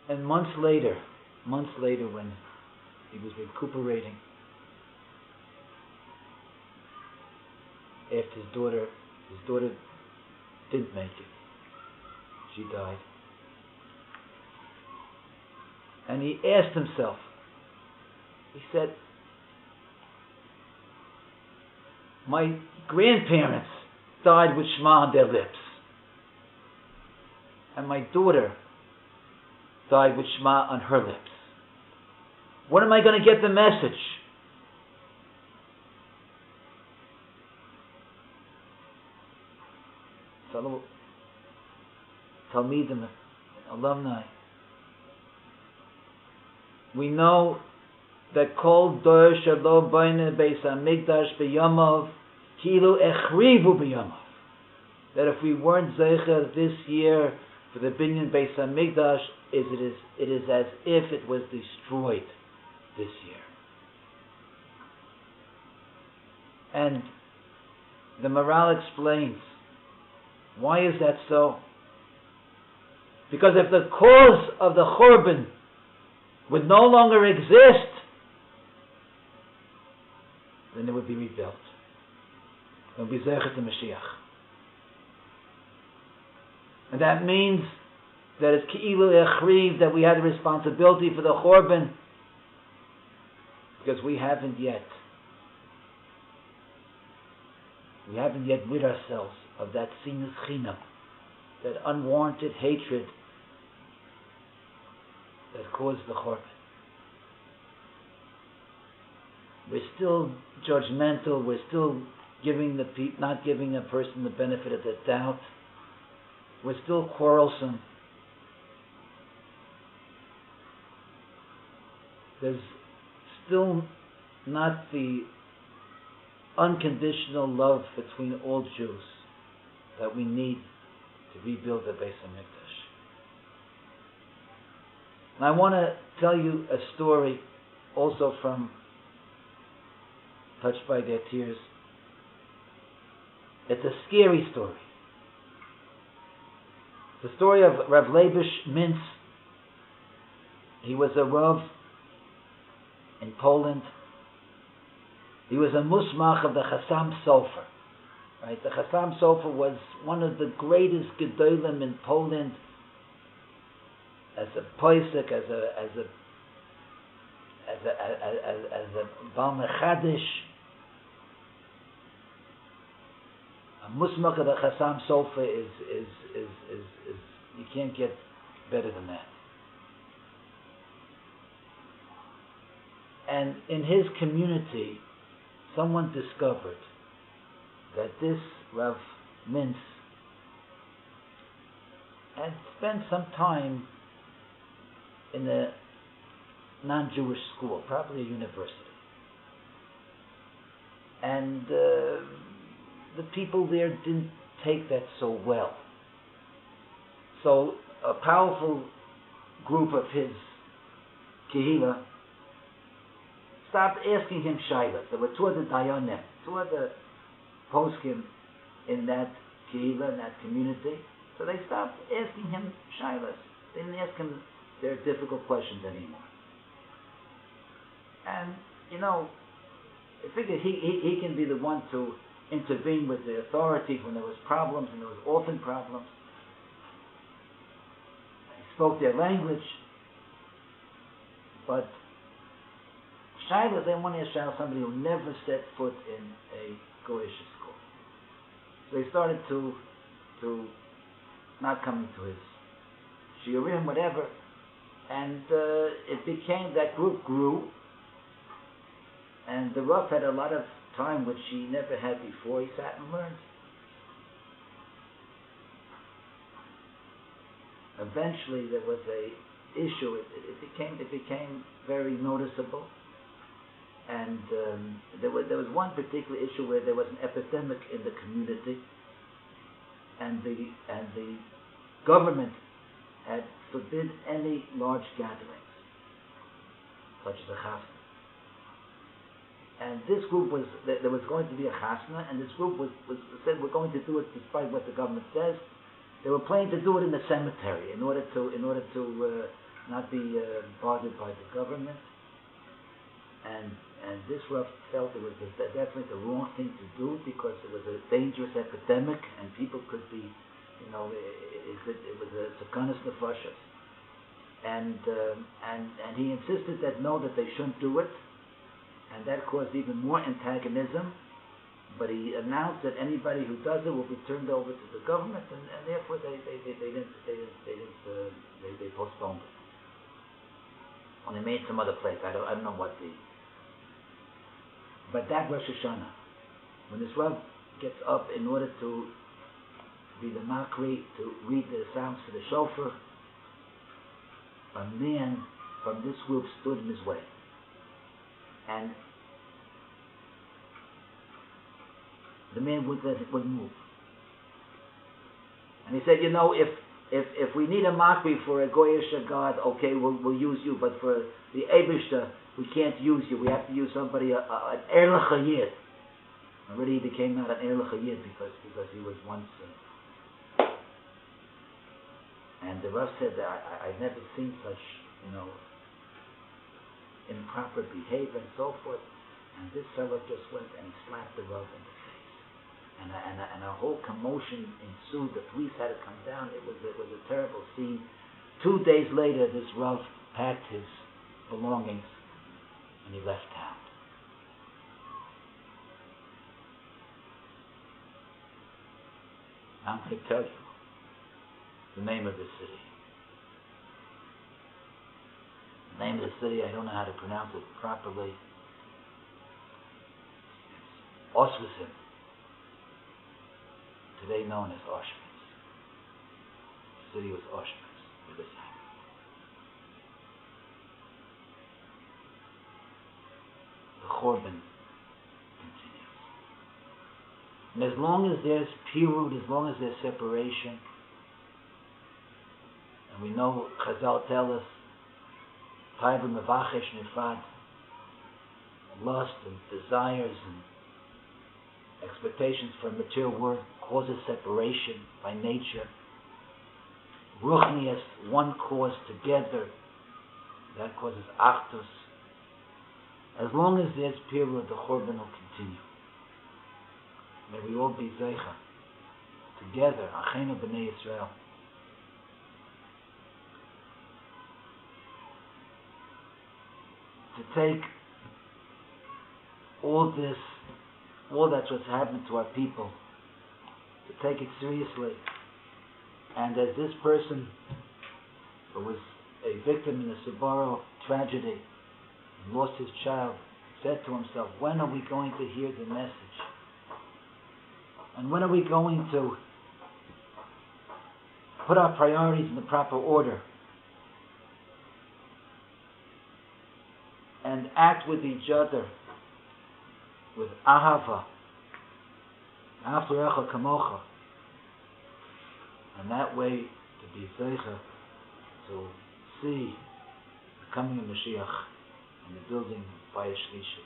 And months later, when he was recuperating, after his daughter didn't make it. She died. And he asked himself, he said, my grandparents died with Shema on their lips. And my daughter died with Shema on her lips. When am I going to get the message? Fellow Talmidim, alumni, we know that Kol Dor Shelo Boine Beis Hamikdash B'Yamav Kilu Echrivu B'Yamav, that if we weren't Zeicher this year for the Binyan Beis Hamikdash, it is as if it was destroyed this year. And the Maral explains, why is that so? Because if the cause of the Churban would no longer exist, then it would be rebuilt. It would be Zeichet to Mashiach. And that means that it's Ki'ilu Echriv, that we had a responsibility for the Churban, because we haven't yet rid ourselves of that sinus chinam, that unwarranted hatred that caused the Churban. We're still judgmental. We're still not giving a person the benefit of the doubt. We're still quarrelsome. There's still not the unconditional love between all Jews that we need to rebuild the Beis Hamikdash. And I want to tell you a story also from Touched by Their Tears. It's a scary story. The story of Rav Leibush Mintz. He was a Rav in Poland. He was a musmach of the Chassam Sofer. Right? The Chassam Sofer was one of the greatest gedolim in Poland, as a poisek, as a Bal Mechadish. A musmach of the Chassam Sofer is you can't get better than that. And in his community, someone discovered that this Rav Mintz had spent some time in a non-Jewish school, probably a university. And the people there didn't take that so well. So a powerful group of his kehillah stopped asking him shaylas. There were two other dayanim, two other poskim in that kehillah, in that community. So they stopped asking him shaylas. They didn't ask him their difficult questions anymore. And, I figured he can be the one to intervene with the authorities when there was problems, and there was often problems. He spoke their language, but shaylas, they want to ask shaylas somebody who never set foot in a Goyish school. So they started to not coming to his shiurim, whatever, and it became, that group grew, and the Rav had a lot of time which he never had before. He sat and learned. Eventually there was a issue. It became very noticeable, and there was one particular issue where there was an epidemic in the community, and the government had forbid any large gatherings, such as a chasna. And this group there was going to be a chasna, and this group said, we're going to do it despite what the government says. They were planning to do it in the cemetery in order to not be bothered by the government. And this Rav felt it was definitely the wrong thing to do because it was a dangerous epidemic and people could be, it was a sakanas nefashos. And he insisted that they shouldn't do it, and that caused even more antagonism. But he announced that anybody who does it will be turned over to the government, and therefore they postponed it. And they made some other place. I don't know what the. But that Rosh Hashanah, when this Rav gets up in order to be the Makri, to read the sounds for the shofar, a man from this group stood in his way. And the man wouldn't move. And he said, if we need a Makri for a Goyish God, okay, we'll use you, but for the Eibishter, we can't use you. We have to use somebody, an Erlich Yid. Already he became not an Erlich Yid because he was once. And the Rav said that I've never seen such, improper behavior and so forth. And this fellow just went and he slapped the Rav in the face. And a whole commotion ensued. The police had to come down. It was a terrible scene. 2 days later, this Rav packed his belongings and he left town. I'm going to tell you the name of the city. The name of the city, I don't know how to pronounce it properly. It's Auschwitz, today known as Auschwitz. The city was Auschwitz where this happened. The Chorban continues. And as long as there's pirud, as long as there's separation, and we know Chazal tell us, Taiva mevachesh nifad, lust and desires and expectations for a material world causes separation by nature. Ruchnias, one cause together, that causes achdus. As long as there's pirud, the Chorban will continue. May we all be zeicha together, Achenu b'nei Yisrael. To take all that's what's happened to our people, to take it seriously. And as this person who was a victim in the Sbarro tragedy and lost his child, said to himself, when are we going to hear the message? And when are we going to put our priorities in the proper order and act with each other with ahava, afterecha kamocha, and that way to be zeicha, to see the coming of Mashiach and the building by a shlishi.